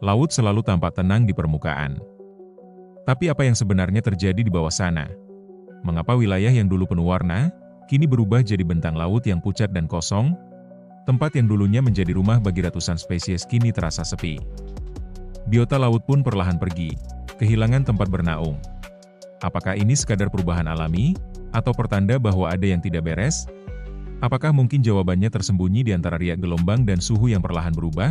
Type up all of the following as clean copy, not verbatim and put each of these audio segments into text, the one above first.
Laut selalu tampak tenang di permukaan. Tapi apa yang sebenarnya terjadi di bawah sana? Mengapa wilayah yang dulu penuh warna, kini berubah jadi bentang laut yang pucat dan kosong? Tempat yang dulunya menjadi rumah bagi ratusan spesies kini terasa sepi. Biota laut pun perlahan pergi, kehilangan tempat bernaung. Apakah ini sekadar perubahan alami, atau pertanda bahwa ada yang tidak beres? Apakah mungkin jawabannya tersembunyi di antara riak gelombang dan suhu yang perlahan berubah?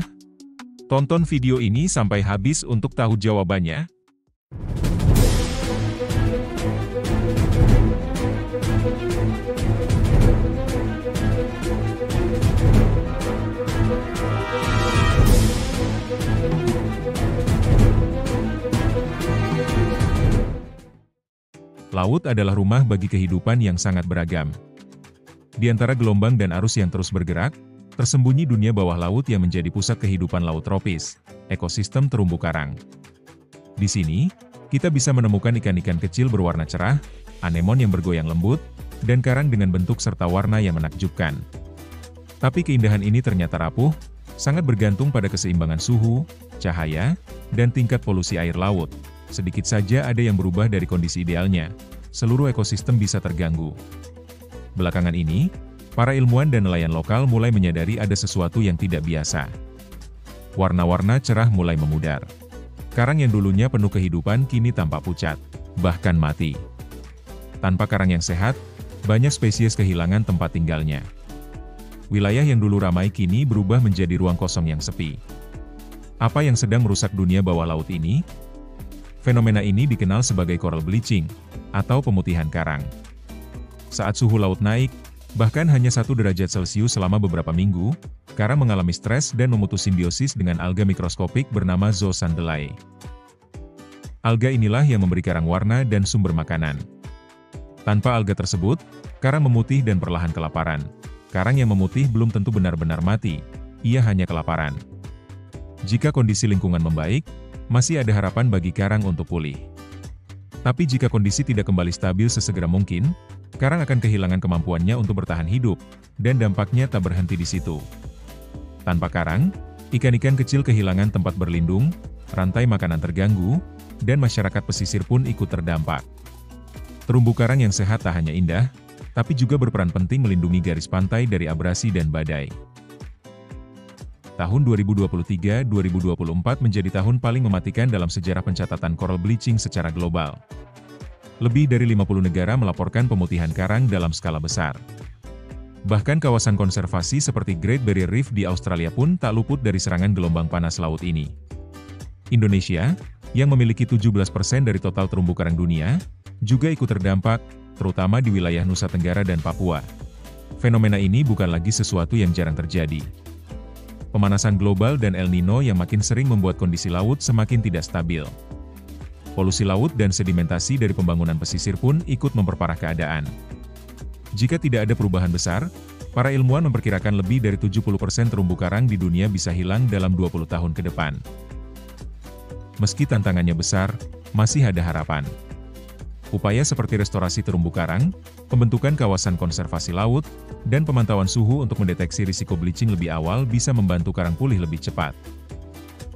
Tonton video ini sampai habis untuk tahu jawabannya. Laut adalah rumah bagi kehidupan yang sangat beragam. Di antara gelombang dan arus yang terus bergerak, tersembunyi dunia bawah laut yang menjadi pusat kehidupan laut tropis, ekosistem terumbu karang. Di sini, kita bisa menemukan ikan-ikan kecil berwarna cerah, anemon yang bergoyang lembut, dan karang dengan bentuk serta warna yang menakjubkan. Tapi keindahan ini ternyata rapuh, sangat bergantung pada keseimbangan suhu, cahaya, dan tingkat polusi air laut. Sedikit saja ada yang berubah dari kondisi idealnya, seluruh ekosistem bisa terganggu. Belakangan ini, para ilmuwan dan nelayan lokal mulai menyadari ada sesuatu yang tidak biasa. Warna-warna cerah mulai memudar. Karang yang dulunya penuh kehidupan kini tampak pucat, bahkan mati. Tanpa karang yang sehat, banyak spesies kehilangan tempat tinggalnya. Wilayah yang dulu ramai kini berubah menjadi ruang kosong yang sepi. Apa yang sedang merusak dunia bawah laut ini? Fenomena ini dikenal sebagai coral bleaching, atau pemutihan karang. Saat suhu laut naik, bahkan hanya 1 derajat Celcius selama beberapa minggu, karang mengalami stres dan memutus simbiosis dengan alga mikroskopik bernama Zooxanthellae. Alga inilah yang memberi karang warna dan sumber makanan. Tanpa alga tersebut, karang memutih dan perlahan kelaparan. Karang yang memutih belum tentu benar-benar mati, ia hanya kelaparan. Jika kondisi lingkungan membaik, masih ada harapan bagi karang untuk pulih. Tapi jika kondisi tidak kembali stabil sesegera mungkin, karang akan kehilangan kemampuannya untuk bertahan hidup, dan dampaknya tak berhenti di situ. Tanpa karang, ikan-ikan kecil kehilangan tempat berlindung, rantai makanan terganggu, dan masyarakat pesisir pun ikut terdampak. Terumbu karang yang sehat tak hanya indah, tapi juga berperan penting melindungi garis pantai dari abrasi dan badai. Tahun 2023-2024 menjadi tahun paling mematikan dalam sejarah pencatatan coral bleaching secara global. Lebih dari 50 negara melaporkan pemutihan karang dalam skala besar. Bahkan kawasan konservasi seperti Great Barrier Reef di Australia pun tak luput dari serangan gelombang panas laut ini. Indonesia, yang memiliki 17% dari total terumbu karang dunia, juga ikut terdampak, terutama di wilayah Nusa Tenggara dan Papua. Fenomena ini bukan lagi sesuatu yang jarang terjadi. Pemanasan global dan El Nino yang makin sering membuat kondisi laut semakin tidak stabil. Polusi laut dan sedimentasi dari pembangunan pesisir pun ikut memperparah keadaan. Jika tidak ada perubahan besar, para ilmuwan memperkirakan lebih dari 70% terumbu karang di dunia bisa hilang dalam 20 tahun ke depan. Meski tantangannya besar, masih ada harapan. Upaya seperti restorasi terumbu karang, pembentukan kawasan konservasi laut, dan pemantauan suhu untuk mendeteksi risiko bleaching lebih awal bisa membantu karang pulih lebih cepat.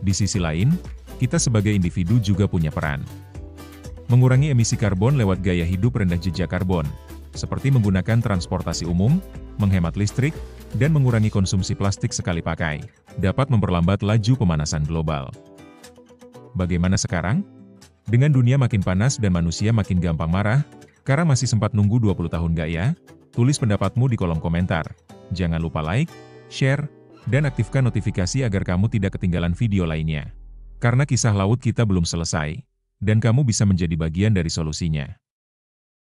Di sisi lain, kita sebagai individu juga punya peran. Mengurangi emisi karbon lewat gaya hidup rendah jejak karbon, seperti menggunakan transportasi umum, menghemat listrik, dan mengurangi konsumsi plastik sekali pakai, dapat memperlambat laju pemanasan global. Bagaimana sekarang? Dengan dunia makin panas dan manusia makin gampang marah, karang masih sempat nunggu 20 tahun gak ya? Tulis pendapatmu di kolom komentar. Jangan lupa like, share, dan aktifkan notifikasi agar kamu tidak ketinggalan video lainnya. Karena kisah laut kita belum selesai, dan kamu bisa menjadi bagian dari solusinya.